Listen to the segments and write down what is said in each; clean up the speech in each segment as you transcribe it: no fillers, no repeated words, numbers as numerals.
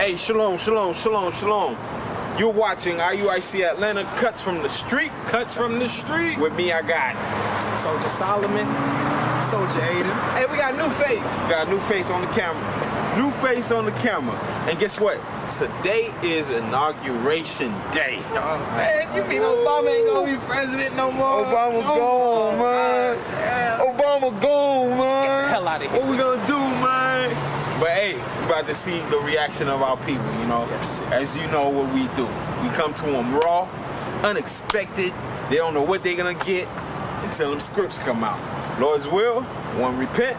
Hey, shalom, shalom, shalom, shalom. You're watching IUIC Atlanta Cuts from the Street. Cuts from the Street. With me, I got Soldier Solomon. Soldier Aiden. Hey, we got a new face. We got a new face on the camera. New face on the camera. And guess what? Today is Inauguration Day. Oh, man, you mean Obama ain't gonna be president no more? Obama gone, man. Obama gone, man. Get the hell out of here. What we gonna do, man? But hey, we about to see the reaction of our people, you know. Yes. As you know what we do. We come to them raw, unexpected. They don't know what they're gonna get until them scripts come out. Lord's will, one repent.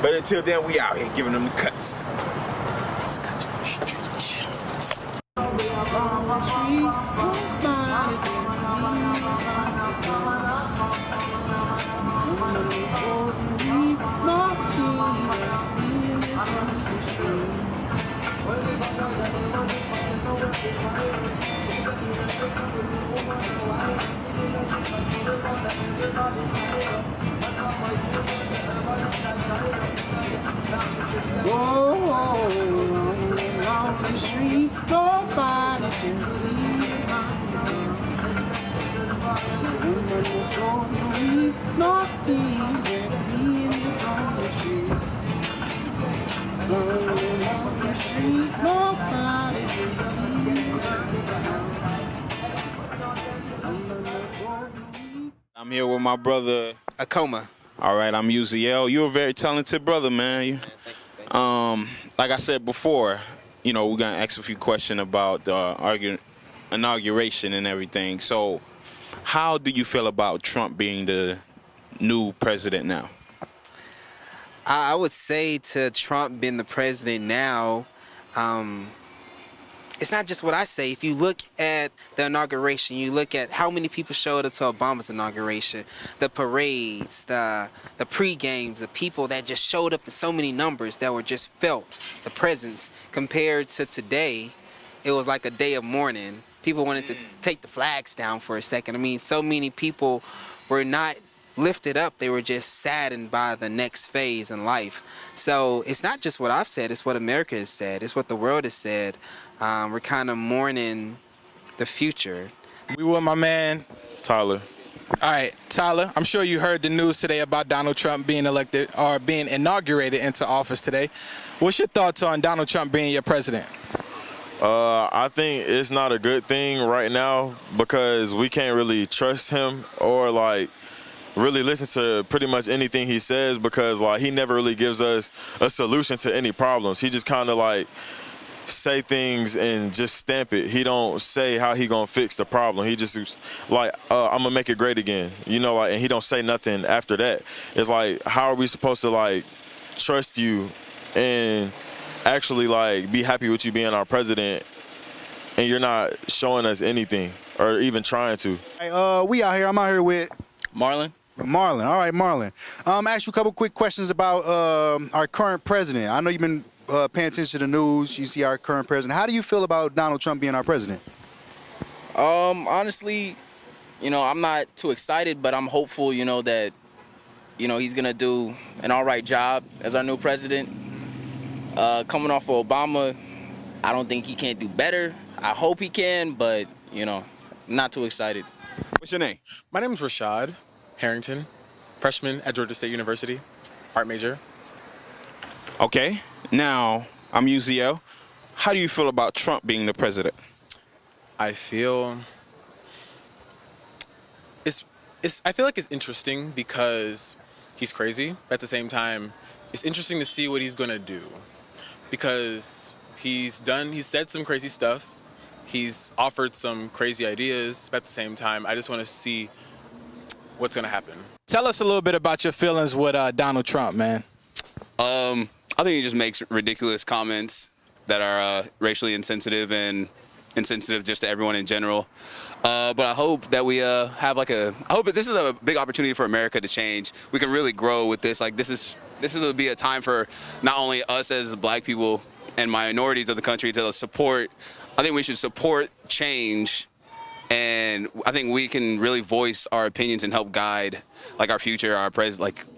But until then, we out here giving them the cuts. This is Cuts from the Street. On the street, nobody can see nothing that's me in this on the street. On the street, nobody can see. I'm here with my brother Akoma. All right, I'm UZL. You're a very talented brother, man. Like I said before, you know, we're gonna ask a few questions about the inauguration and everything. So, how do you feel about Trump being the new president now? I would say to Trump being the president now, it's not just what I say. If you look at the inauguration, you look at how many people showed up to Obama's inauguration, the parades, the pre-games, the people that just showed up in so many numbers that were just felt, the presence, compared to today, it was like a day of mourning. People wanted to take the flags down for a second. I mean, so many people were not lifted up. They were just saddened by the next phase in life. So it's not just what I've said, it's what America has said, it's what the world has said. We're kind of mourning the future. We with my man Tyler. All right, Tyler, I'm sure you heard the news today about Donald Trump being elected or being inaugurated into office today. What's your thoughts on Donald Trump being your president? I think it's not a good thing right now because we can't really trust him or like really listen to pretty much anything he says because like he never really gives us a solution to any problems. He just kind of like say things and just stamp it. He don't say how he gonna fix the problem. He just like I'm gonna make it great again, you know, like, and he don't say nothing after that. It's like, how are we supposed to like trust you and actually like be happy with you being our president and you're not showing us anything or even trying to? Hey, we out here. I'm out here with Marlon. Marlon. All right, Marlon. Ask you a couple quick questions about our current president. I know you've been paying attention to the news. You see our current president. How do you feel about Donald Trump being our president? Honestly, you know, I'm not too excited, but I'm hopeful, you know, that, you know, he's going to do an all right job as our new president. Coming off of Obama, I don't think he can't do better. I hope he can, but, you know, not too excited. What's your name? My name is Rashad Harrington, freshman at Georgia State University, art major. Okay. Now, I'm UZL. How do you feel about Trump being the president? I feel like it's interesting because he's crazy. At the same time, it's interesting to see what he's gonna do because he's said some crazy stuff. He's offered some crazy ideas. But at the same time, I just want to see what's gonna happen. Tell us a little bit about your feelings with Donald Trump, man. I think he just makes ridiculous comments that are racially insensitive and insensitive just to everyone in general. But I hope that we I hope that this is a big opportunity for America to change. We can really grow with this. Like this will be a time for not only us as Black people and minorities of the country to support. I think we should support change, and I think we can really voice our opinions and help guide like our future,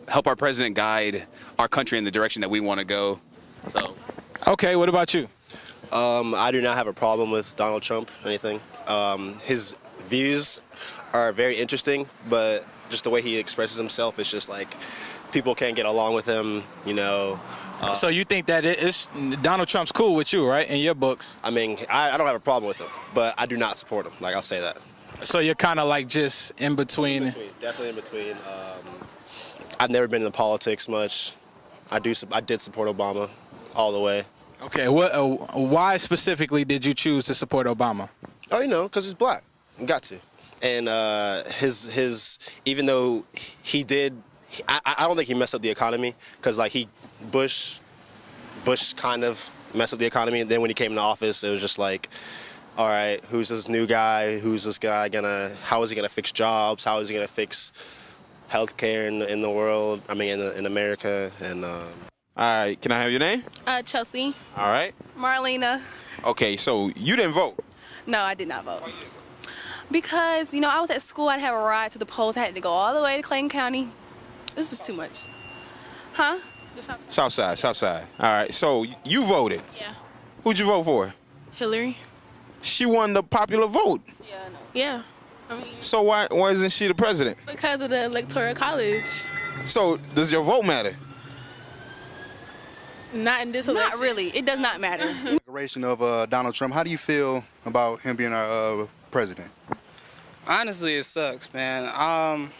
help our president guide our country in the direction that we want to go. So, okay, what about you? I do not have a problem with Donald Trump or anything. His views are very interesting, but just the way he expresses himself is just like people can't get along with him, you know. So you think that Donald Trump's cool with you, right? In your books. I mean, I don't have a problem with him, but I do not support him. Like, I'll say that. So you're kind of like just in between. Definitely in between. I've never been into politics much. I did support Obama all the way. Okay, why specifically did you choose to support Obama? Oh, you know, because he's black. You got to. And his even though he did, I don't think he messed up the economy, because like Bush kind of messed up the economy, and then when he came into office, it was just like, all right, who's this new guy? Who's this guy how is he gonna fix jobs? How is he gonna fix healthcare in the world? I mean, in America. And All right, can I have your name? Chelsea. All right. Marlena. Okay, so you didn't vote. No, I did not vote. Because, you know, I was at school, I'd have a ride to the polls, I had to go all the way to Clayton County. This is too much. Huh? South side. All right, so you voted. Yeah. Who'd you vote for? Hillary. She won the popular vote. Yeah, I know. Yeah. I mean, So why isn't she the president? because of the Electoral College. So does your vote matter? Not in this election. Not really. It does not matter. Inauguration of Donald Trump. How do you feel about him being our president? Honestly, it sucks, man.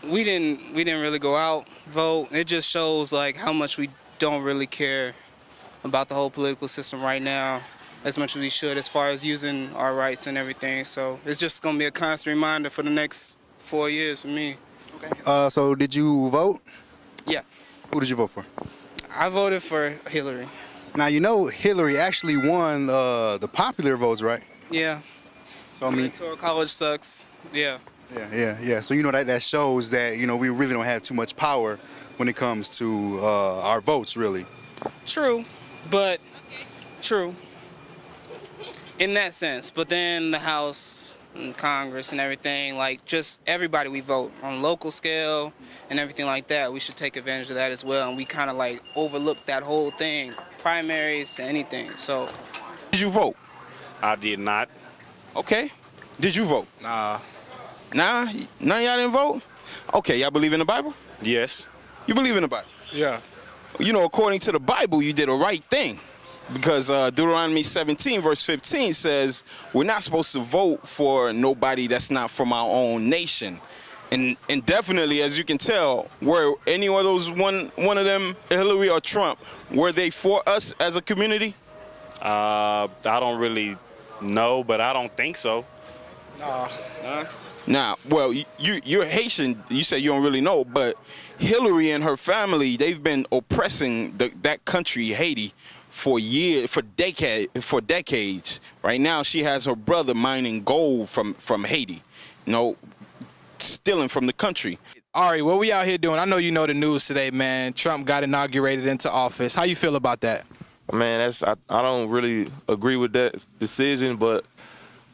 We didn't really go out, vote. It just shows like how much we don't really care about the whole political system right now as much as we should, as far as using our rights and everything. So it's just gonna be a constant reminder for the next 4 years for me. Okay. So did you vote? Yeah. Who did you vote for? I voted for Hillary. Now, you know Hillary actually won the popular votes, right? Yeah. So I mean, Electoral College sucks. Yeah. Yeah. So you know that shows that, you know, we really don't have too much power when it comes to our votes, really. True, but true in that sense. But then the House and Congress and everything, like just everybody we vote on local scale and everything like that, we should take advantage of that as well. And we kind of like overlook that whole thing, primaries to anything. So, Did you vote? I did not. Okay. Did you vote? Nah. Nah? None of y'all didn't vote? Okay, y'all believe in the Bible? Yes. You believe in the Bible? Yeah. You know, according to the Bible, you did a right thing. Because Deuteronomy 17, verse 15 says, we're not supposed to vote for nobody that's not from our own nation. And definitely, as you can tell, were any of those one of them, Hillary or Trump, were they for us as a community? I don't really know, but I don't think so. Nah, well, you're Haitian. You say you don't really know, but Hillary and her family, they've been oppressing that country, Haiti, for years, for decades. Right now, she has her brother mining gold from Haiti, you know, stealing from the country. Ari, what we out here doing? I know you know the news today, man. Trump got inaugurated into office. How you feel about that? Man, I don't really agree with that decision, but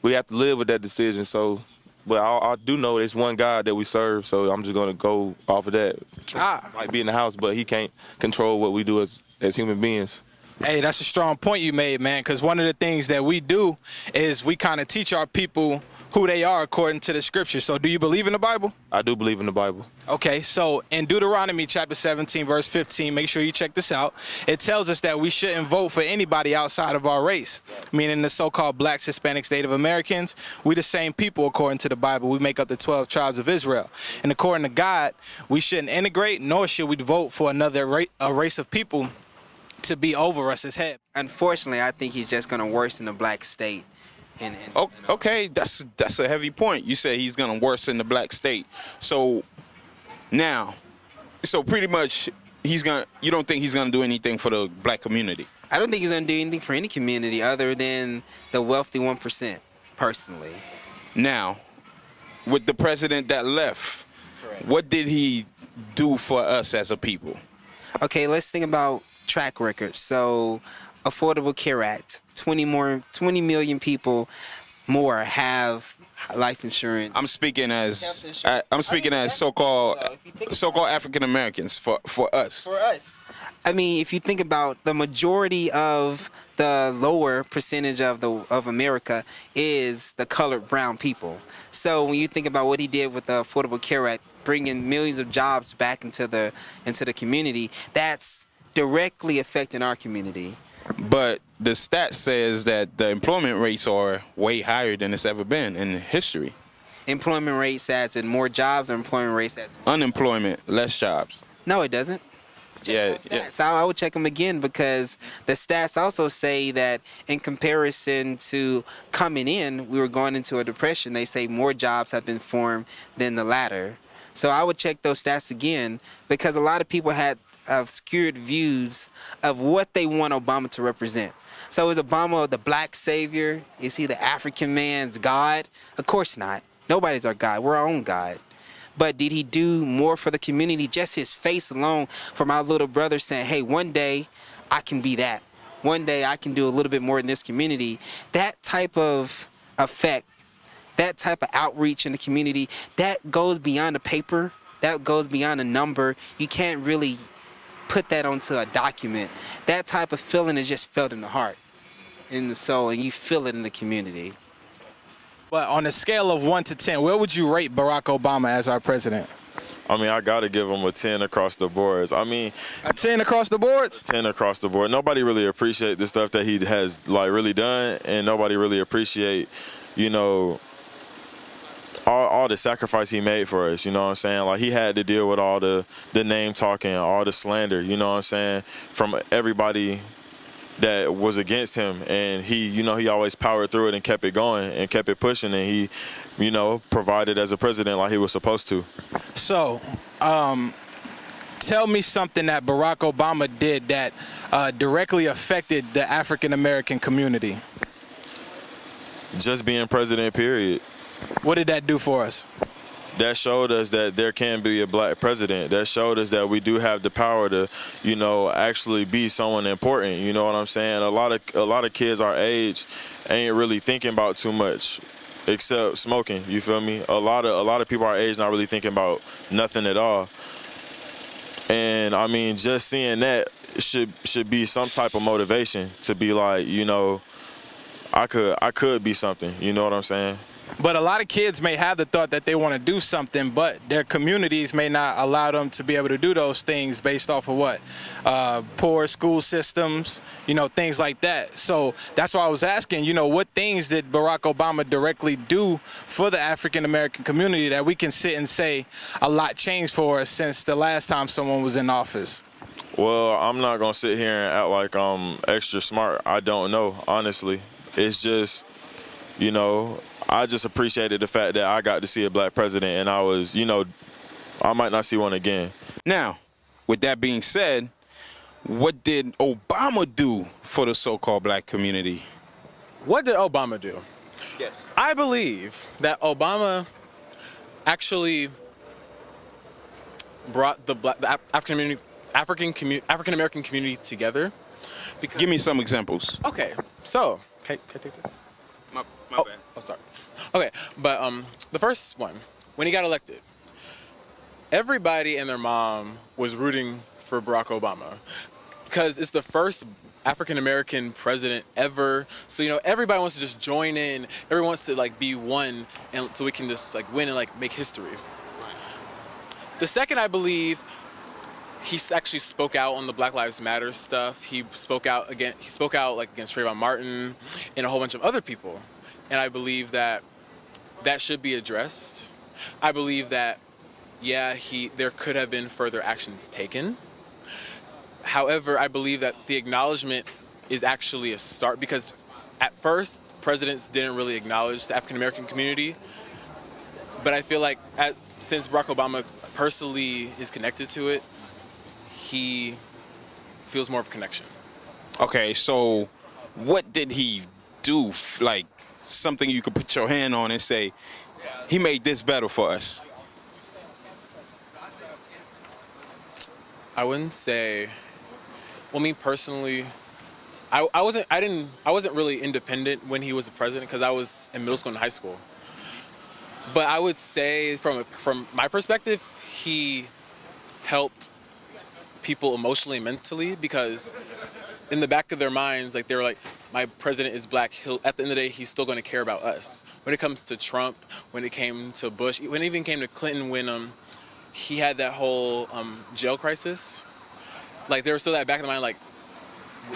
we have to live with that decision. So, but I do know there's one God that we serve, so I'm just gonna go off of that. Trump might be in the house, but he can't control what we do as human beings. Hey, that's a strong point you made, man, because one of the things that we do is we kind of teach our people who they are according to the scripture. So do you believe in the Bible? I do believe in the Bible. Okay, so in Deuteronomy chapter 17, verse 15, make sure you check this out. It tells us that we shouldn't vote for anybody outside of our race, meaning the so-called blacks, Hispanics, Native Americans. We the same people according to the Bible. We make up the 12 tribes of Israel. And according to God, we shouldn't integrate, nor should we vote for another a race of people to be over us as head. Unfortunately, I think he's just going to worsen the black state. Okay, that's a heavy point. You say he's gonna worsen the black state. So now, pretty much you don't think he's gonna do anything for the black community? I don't think he's going to do anything for any community other than the wealthy 1%, personally. Now, with the president that left, what did he do for us as a people? Okay, let's think about track record. So, Affordable Care Act, 20 million people more have life insurance. I'm speaking Health as insurance. I'm speaking as so-called African Americans for us. For us. I mean, if you think about the majority of the lower percentage of America is the colored brown people. So when you think about what he did with the Affordable Care Act, bringing millions of jobs back into the community, that's directly affecting our community. But the stat says that the employment rates are way higher than it's ever been in history. Employment rates as in more jobs, or employment rates as Unemployment, less jobs. No, it doesn't. Yeah. So I would check them again, because the stats also say that in comparison to coming in, we were going into a depression. They say more jobs have been formed than the latter. So I would check those stats again, because a lot of people had obscured views of what they want Obama to represent. So is Obama the black savior? Is he the African man's God? Of course not. Nobody's our God. We're our own God. But did he do more for the community? Just his face alone, for my little brother saying, hey, one day I can be that. One day I can do a little bit more in this community. That type of effect, that type of outreach in the community, that goes beyond a paper. That goes beyond a number. You can't really put that onto a document. That type of feeling is just felt in the heart, in the soul, and you feel it in the community. But on a scale of 1 to 10, where would you rate Barack Obama as our president? I mean, I got to give him a 10 across the boards. I mean, a 10 across the boards? 10 across the board. Nobody really appreciate the stuff that he has like really done, and nobody really appreciate, you know, all the sacrifice he made for us. You know what I'm saying? Like, he had to deal with all the name talking, all the slander. You know what I'm saying? From everybody that was against him, and he, you know, he always powered through it and kept it going and kept it pushing, and he, you know, provided as a president like he was supposed to. So, tell me something that Barack Obama did that directly affected the African American community. Just being president, period. What did that do for us? That showed us that there can be a black president. That showed us that we do have the power to, you know, actually be someone important. You know what I'm saying? A lot of kids our age ain't really thinking about too much except smoking. You feel me? A lot of people our age not really thinking about nothing at all. And I mean, just seeing that should be some type of motivation to be like, you know, I could be something. You know what I'm saying? But a lot of kids may have the thought that they want to do something, but their communities may not allow them to be able to do those things based off of what? Poor school systems, you know, things like that. So that's why I was asking, you know, what things did Barack Obama directly do for the African American community that we can sit and say a lot changed for us since the last time someone was in office? Well, I'm not going to sit here and act like I'm extra smart. I don't know, honestly. It's just, you know, I just appreciated the fact that I got to see a black president, and I was, you know, I might not see one again. Now, with that being said, what did Obama do for the so-called black community? What did Obama do? Yes. I believe that Obama actually brought the African American community together. Give me some examples. Okay, so can I take this? My bad. Oh, sorry. Okay, but the first one, when he got elected, everybody and their mom was rooting for Barack Obama because it's the first African-American president ever. So, you know, everybody wants to just join in. Everyone wants to, like, be one, and so we can just, like, win and, like, make history. The second, I believe, he actually spoke out on the Black Lives Matter stuff. He spoke out against Trayvon Martin and a whole bunch of other people. And I believe that should be addressed. I believe that, yeah, there could have been further actions taken. However, I believe that the acknowledgement is actually a start, because at first, presidents didn't really acknowledge the African American community. But I feel like since Barack Obama personally is connected to it, he feels more of a connection. Okay, so what did he do? Like, something you could put your hand on and say, he made this better for us? I wouldn't say. Well, me personally, I wasn't really independent when he was the president, because I was in middle school and high school. But I would say from my perspective, he helped people emotionally and mentally, because in the back of their minds, like they were like, my president is black. At the end of the day, he's still going to care about us. When it comes to Trump, when it came to Bush, when it even came to Clinton, when he had that whole jail crisis, like there was still that back of the mind, like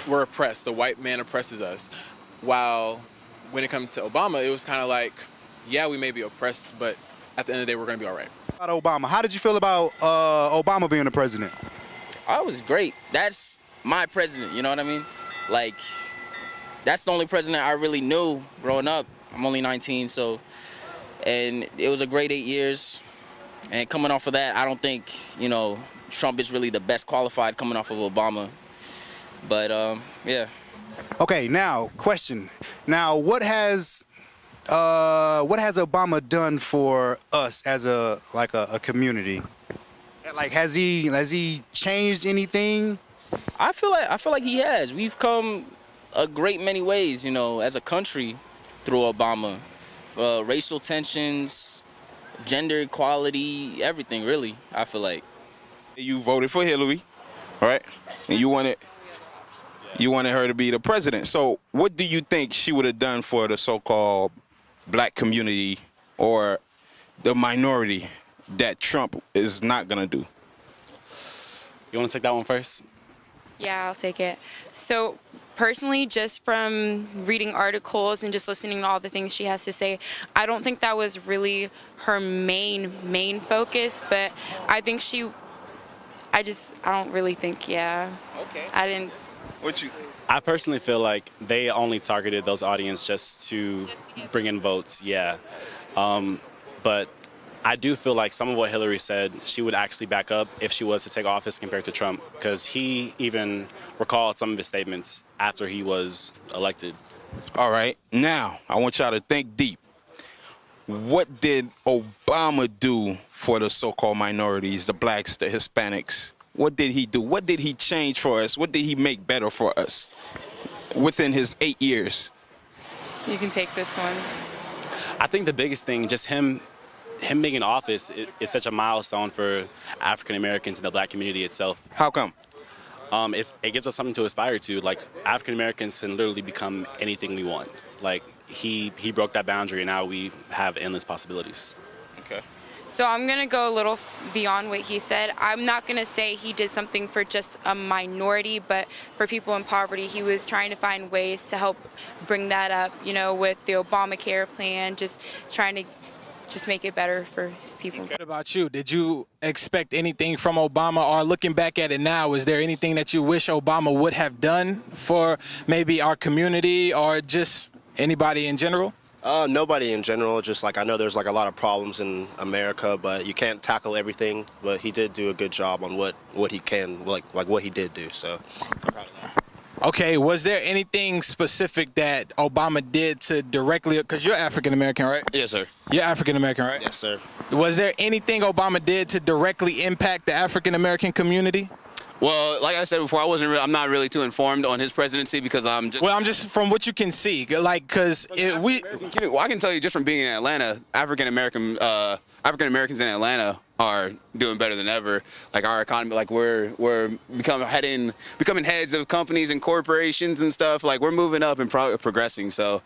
we're oppressed. The white man oppresses us. While when it comes to Obama, it was kind of like, yeah, we may be oppressed, but at the end of the day, we're going to be all right. About Obama, how did you feel about Obama being the president? I was great. That's my president, you know what I mean? Like, that's the only president I really knew growing up. I'm only 19, so, and it was a great 8 years. And coming off of that, I don't think, you know, Trump is really the best qualified coming off of Obama. But, yeah. Okay, now, question. Now, what has Obama done for us as a community? Like, has he changed anything? I feel like he has. We've come a great many ways, you know, as a country through Obama. Racial tensions, gender equality, everything, really, I feel like. You voted for Hillary, right? And you wanted her to be the president. So what do you think she would have done for the so-called black community or the minority that Trump is not going to do? You want to take that one first? Yeah, I'll take it. So personally, just from reading articles and just listening to all the things she has to say, I don't think that was really her main focus, but I think I don't really think, yeah. Okay. I didn't. I personally feel like they only targeted those audience just to bring in votes, yeah. But I do feel like some of what Hillary said, she would actually back up if she was to take office compared to Trump, because he even recalled some of his statements after he was elected. All right. Now, I want y'all to think deep. What did Obama do for the so-called minorities, the blacks, the Hispanics? What did he do? What did he change for us? What did he make better for us within his 8 years? You can take this one. I think the biggest thing, just him being in office is such a milestone for African Americans and the black community itself. How come? It gives us something to aspire to. Like, African Americans can literally become anything we want. Like, he broke that boundary, and now we have endless possibilities. Okay. So I'm going to go a little beyond what he said. I'm not going to say he did something for just a minority, but for people in poverty. He was trying to find ways to help bring that up, you know, with the Obamacare plan, just trying to just make it better for people. What about you? Did you expect anything from Obama, or looking back at it now, is there anything that you wish Obama would have done for maybe our community or just anybody in general? Nobody in general. Just like, I know there's like a lot of problems in America, but you can't tackle everything. But he did do a good job on what he can, like what he did do. So I'm proud of that. Okay, was there anything specific that Obama did to directly, because you're African American, right? Yes, sir. You're African American, right? Yes, sir. Was there anything Obama did to directly impact the African American community? Well, like I said before, I'm not really too informed on his presidency because I'm just from what you can see, like, because I can tell you just from being in Atlanta, African Americans in Atlanta are doing better than ever. Like, our economy, like we're becoming heads of companies and corporations and stuff. Like, we're moving up and progressing. So,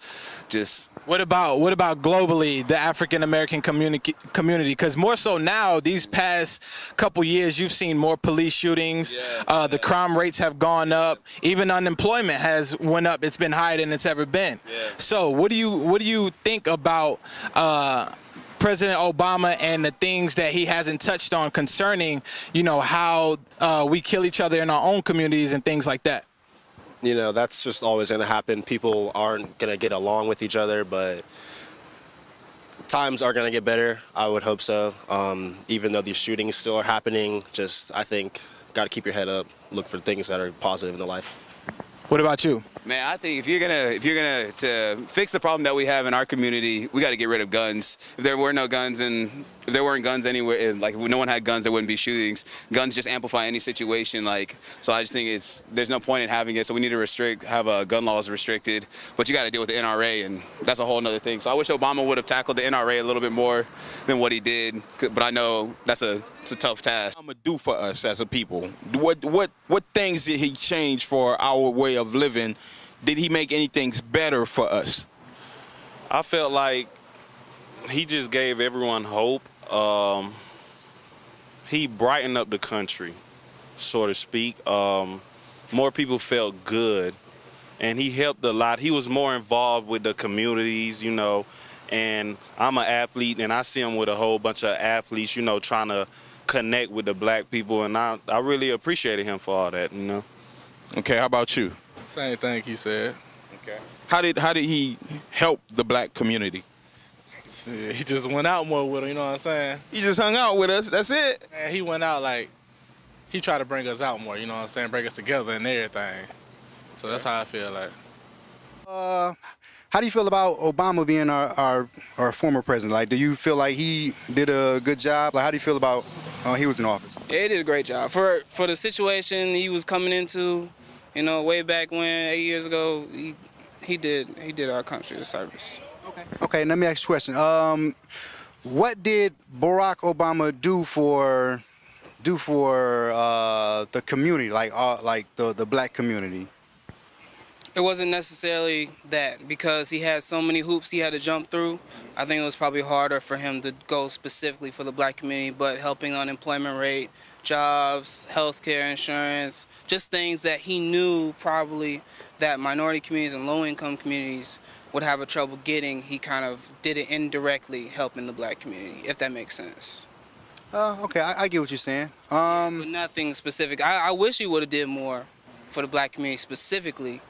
just. What about globally, the African American community? Because more so now, these past couple years, you've seen more police shootings. The crime rates have gone up. Even unemployment has went up. It's been higher than it's ever been. So, what do you think about President Obama and the things that he hasn't touched on concerning, you know, how we kill each other in our own communities and things like that? You know, that's just always going to happen. People aren't going to get along with each other, but times are going to get better. I would hope so. Even though these shootings still are happening, I think, got to keep your head up, look for things that are positive in the life. What about you? Man, I think if you're gonna to fix the problem that we have in our community, we got to get rid of guns. If there were no guns and if there weren't guns anywhere, like no one had guns, there wouldn't be shootings. Guns just amplify any situation. Like, so I just think there's no point in having it. So we need to have gun laws restricted. But you got to deal with the NRA, and that's a whole nother thing. So I wish Obama would have tackled the NRA a little bit more than what he did. But I know it's a tough task. I'm gonna do for us as a people. What things did he change for our way of living? Did he make anything better for us? I felt like he just gave everyone hope. He brightened up the country, so to speak. More people felt good, and he helped a lot. He was more involved with the communities, you know, and I'm an athlete, and I see him with a whole bunch of athletes, you know, trying to connect with the black people, and I really appreciated him for all that, you know. Okay, how about you? Same thing he said. Okay. How did he help the black community? Yeah, he just went out more with him, you know what I'm saying? He just hung out with us, that's it? Man, he went out like, he tried to bring us out more, you know what I'm saying? Bring us together and everything. So that's how I feel like. How do you feel about Obama being our former president? Like, do you feel like he did a good job? Like, how do you feel about he was in office? Yeah, he did a great job. For the situation he was coming into, you know, way back when, 8 years ago, he did our country a service. Okay, let me ask you a question. What did Barack Obama do for the community, like the black community? It wasn't necessarily that, because he had so many hoops he had to jump through. I think it was probably harder for him to go specifically for the black community, but helping unemployment rate, jobs, healthcare, insurance, just things that he knew probably that minority communities and low-income communities would have a trouble getting. He kind of did it indirectly, helping the black community, if that makes sense. Okay, I get what you're saying. But nothing specific. I wish he would have did more for the black community specifically,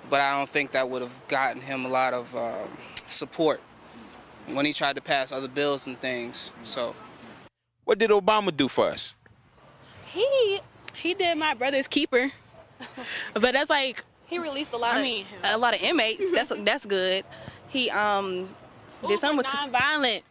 but I don't think that would have gotten him a lot of support when he tried to pass other bills and things. So, what did Obama do for us? He did my brother's keeper, but that's like he released a lot of inmates. That's good. He did some with nonviolent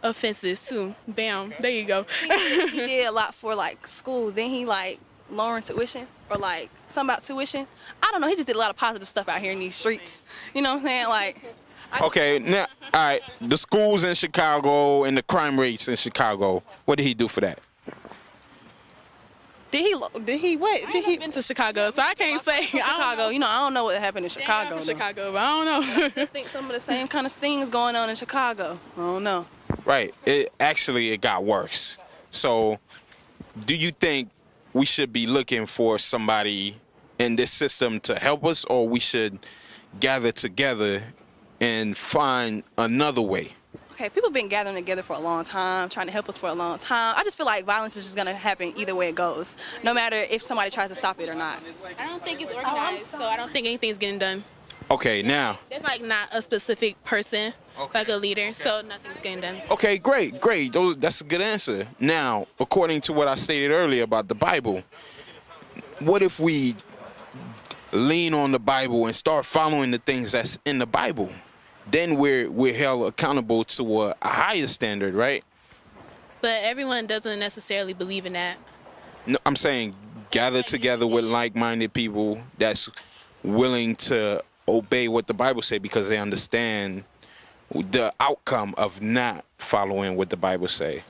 offenses too. Bam, there you go. he did a lot for like schools. Then he like lowering tuition or like something about tuition. I don't know. He just did a lot of positive stuff out here in these streets. You know what I'm saying? Like. Okay, now, all right, the schools in Chicago and the crime rates in Chicago, what did he do for that? Did he what? Did he been to Chicago, so I can't say. Chicago, you know, I don't know what happened in Chicago. Yeah, Chicago, but I don't know. I think some of the same kind of things going on in Chicago. I don't know. Right. It got worse. So, do you think we should be looking for somebody in this system to help us, or we should gather together and find another way? Okay, people have been gathering together for a long time, trying to help us for a long time. I just feel like violence is just going to happen either way it goes, no matter if somebody tries to stop it or not. I don't think it's organized, so I don't think anything's getting done. Okay, now. There's like not a specific person, like a leader, so nothing's getting done. Okay, great. That's a good answer. Now, according to what I stated earlier about the Bible, what if we lean on the Bible and start following the things that's in the Bible? Then we're held accountable to a higher standard, right? But everyone doesn't necessarily believe in that. No, I'm saying gather together with like-minded people that's willing to obey what the Bible says because they understand the outcome of not following what the Bible say.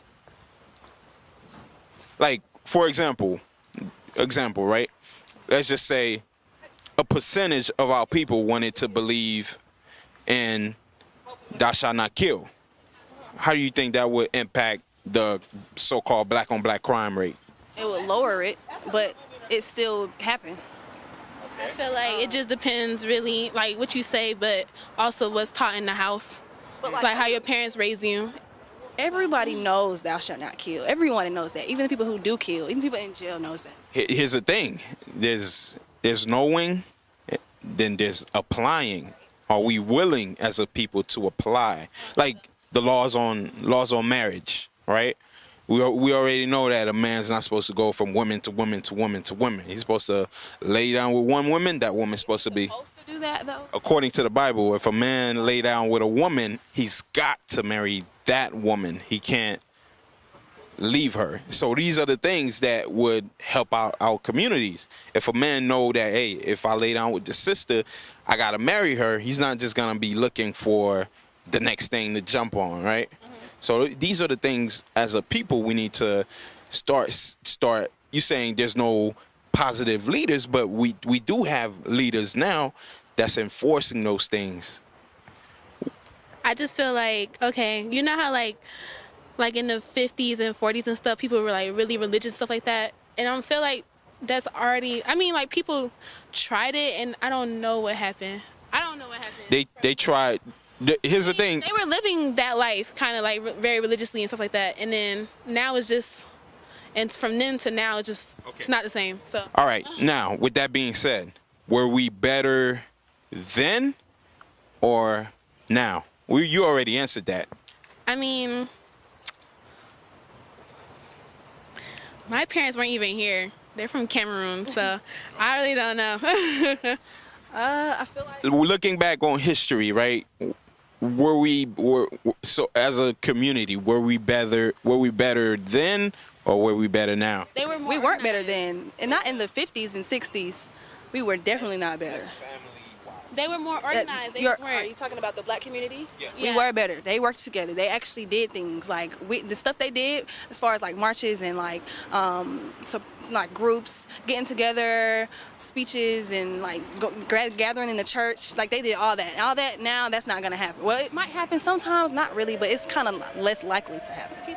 Like, for example, right? Let's just say a percentage of our people wanted to believe in thou shalt not kill. How do you think that would impact the so-called black-on-black crime rate? It would lower it, but it still happened. I feel like it just depends really, like what you say, but also what's taught in the house. Like how your parents raise you. Everybody knows thou shalt not kill. Everyone knows that. Even the people who do kill, even people in jail knows that. Here's the thing. There's knowing, then there's applying. Are we willing as a people to apply? Like the laws on marriage, right? we already know that a man's not supposed to go from woman to woman to woman to woman. He's supposed to lay down with one woman. That woman's supposed to be. Supposed to do that though. According to the Bible, if a man lay down with a woman, he's got to marry that woman. He can't leave her. So these are the things that would help out our communities. If a man know that, hey, if I lay down with the sister, I gotta marry her, he's not just gonna be looking for the next thing to jump on, right? So these are the things as a people we need to start. You saying there's no positive leaders, but we do have leaders now that's enforcing those things. I just feel like, okay, you know how like in the 50s and 40s and stuff, people were like really religious, stuff like that. And I feel like that's already, I mean, like people tried it and I don't know what happened. I don't know what happened. They tried. Here's the thing. They were living that life kind of like very religiously and stuff like that. And then now it's just, and from then to now, it's not the same. So. All right. Now, with that being said, were we better then or now? You already answered that. I mean, my parents weren't even here. They're from Cameroon, so I really don't know. I feel like looking back on history, right? So as a community, were we better then or were we better now? We weren't better then, and not in the 50s and 60s. We were definitely not better. They were more organized. Are you talking about the black community? Yeah. We were better. They worked together. They actually did things like the stuff they did as far as like marches and like like groups getting together, speeches and like gathering in the church. Like they did all that. All that now that's not gonna happen. Well, it might happen sometimes, not really, but it's kind of less likely to happen.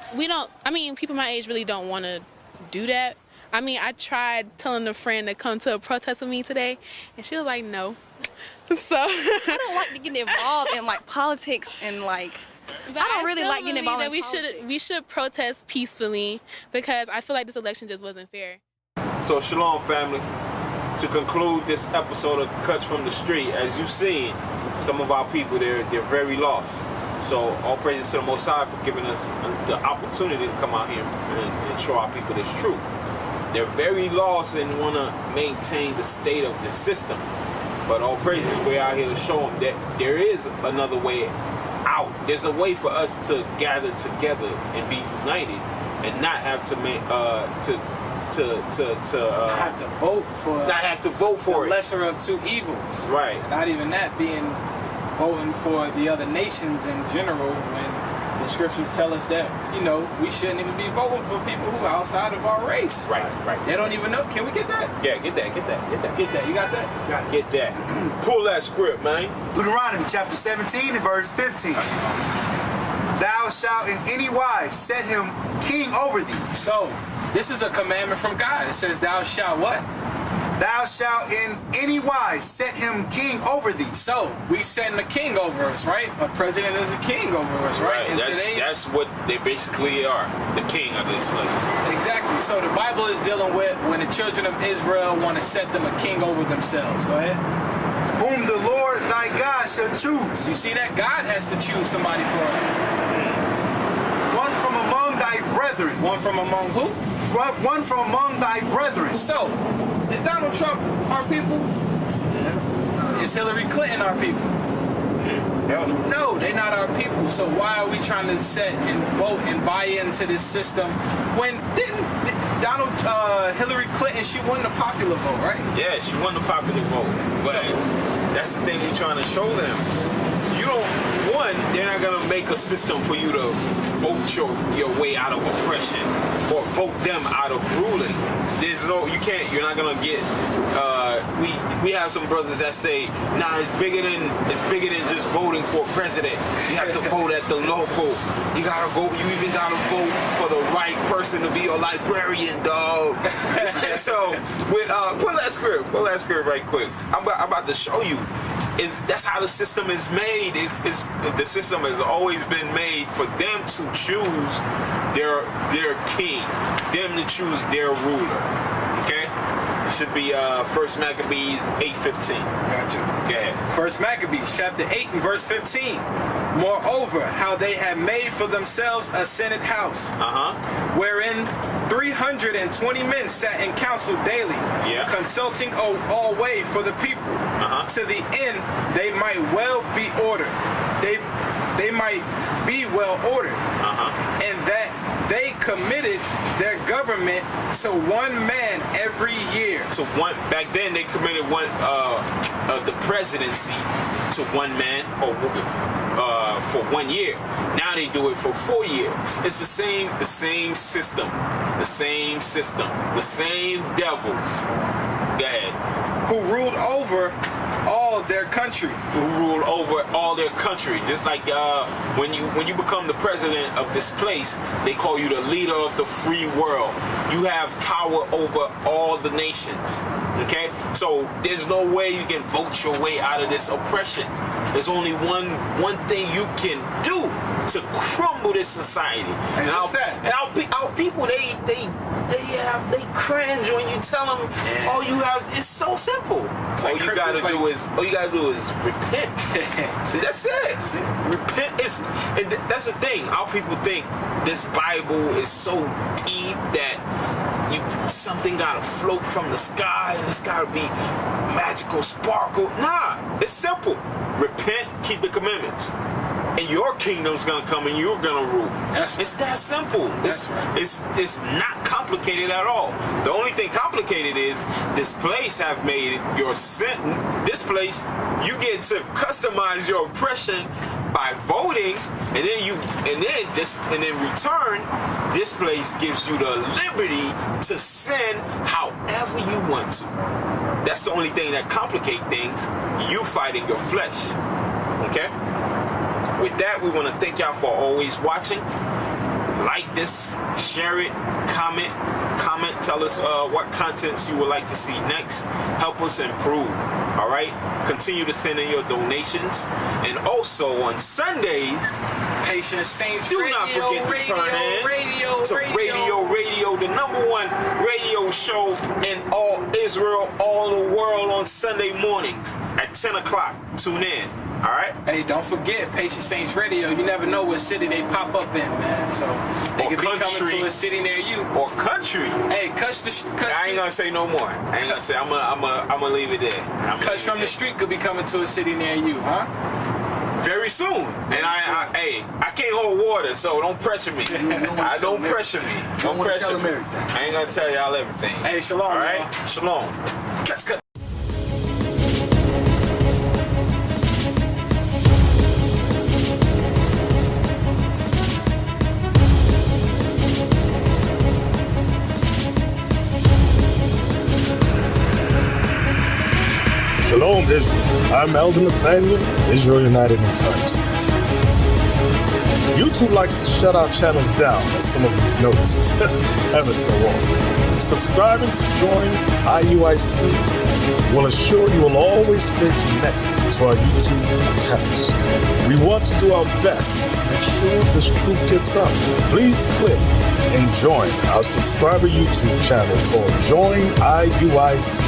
People my age really don't want to do that. I mean, I tried telling a friend to come to a protest with me today, and she was like, no. So I don't like to get involved in like politics and like. But I don't really like getting involved in politics. We should protest peacefully because I feel like this election just wasn't fair. So shalom, family. To conclude this episode of Cuts from the Street, as you've seen, some of our people they're very lost. So all praises to the Most High for giving us the opportunity to come out here and show our people this truth. They're very lost and want to maintain the state of the system. But all praises, we're out here to show them that there is another way out. There's a way for us to gather together and be united, and not have to have to vote for the it. lesser of two evils. Right. Not even that, voting for the other nations in general, when the scriptures tell us that, we shouldn't even be voting for people who are outside of our race. Right. They don't even know. Can we get that? Yeah, get that. You got that? Got it. Get that. Pull that script, man. Deuteronomy chapter 17 and verse 15. Thou shalt in any wise set him king over thee. So, this is a commandment from God. It says, thou shalt what? Thou shalt in any wise set him king over thee. So, we setting a king over us, right? A president is a king over us, right? That's what they basically are, the king of this place. Exactly. So the Bible is dealing with when the children of Israel want to set them a king over themselves. Go ahead. Whom the Lord thy God shall choose. You see that? God has to choose somebody for us. One from among thy brethren. One from among who? One from among thy brethren. So, is Donald Trump our people? Is Hillary Clinton our people? No, they're not our people. So why are we trying to set and vote and buy into this system when Hillary Clinton, she won the popular vote, right? Yeah, she won the popular vote. But that's the thing we're trying to show them. They're not gonna make a system for you to vote your way out of oppression or vote them out of ruling. You're not gonna get. We have some brothers that say, nah, it's bigger than just voting for a president. You have to vote at the local. You even gotta vote for the right person to be your librarian, dog. So pull that script right quick. I'm about to show you. That's how the system is made. The system has always been made for them to choose their king, them to choose their ruler. Okay? should be 1 Maccabees 8:15. Gotcha. Go ahead. 1 Maccabees chapter 8 and verse 15. Moreover, how they had made for themselves a senate house, wherein 320 men sat in council daily, consulting all way for the people, to the end they might well be ordered. They might be well ordered, and that they committed their government to one man every year. To one. Back then, they committed the presidency to one man for 1 year. Now they do it for 4 years. It's the same system, the same devils. Go ahead. Who ruled over all their country. Just like when you become the president of this place, they call you the leader of the free world. You have power over all the nations. Okay? So there's no way you can vote your way out of this oppression. There's only one thing you can do to crumble this society. And our people, they cringe when you tell them all you have. It's so simple. All you gotta do is repent. See, that's it. Repent. That's the thing. Our people think this Bible is so deep that something gotta float from the sky and it's gotta be magical sparkle. Nah, it's simple. Repent, keep the commandments, and your kingdom's gonna come and you're gonna rule. It's that simple. It's not complicated at all. The only thing complicated is this place have made your sentence. This place, you get to customize your oppression by voting, and then in return, this place gives you the liberty to sin however you want to. That's the only thing that complicates things. You fighting your flesh. Okay? With that, we want to thank y'all for always watching. Like this, share it, comment, tell us what contents you would like to see next. Help us improve. All right? Continue to send in your donations. And also on Sundays, Patient Saints do not forget to turn in to Radio, the #1 radio show in all Israel, all the world on Sunday mornings at 10 o'clock. Tune in. All right. Hey, don't forget Patient Saints Radio. You never know what city they pop up in, man. So they could be coming to a city near you or country. Hey, I ain't gonna say no more. I ain't gonna say. I'm gonna leave it there. Cuts from the street could be coming to a city near you, huh? Very soon. And I can't hold water, so don't pressure me. Don't pressure me. Don't pressure me. I ain't gonna tell y'all everything. Hey, shalom. All right, shalom. Cut. Shalom, Israel. I'm Elder Nathaniel, Israel United in Christ. YouTube likes to shut our channels down, as some of you have noticed, ever so often. Subscribing to join IUIC will assure you will always stay connected to our YouTube accounts. We want to do our best to make sure this truth gets out. Please click and join our subscriber YouTube channel called Join IUIC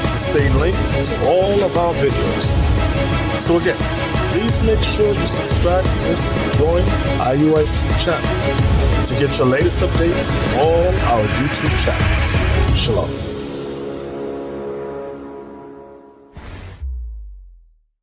to stay linked to all of our videos. So again, please make sure you subscribe to this Join IUIC channel to get your latest updates from all our YouTube channels. Shalom.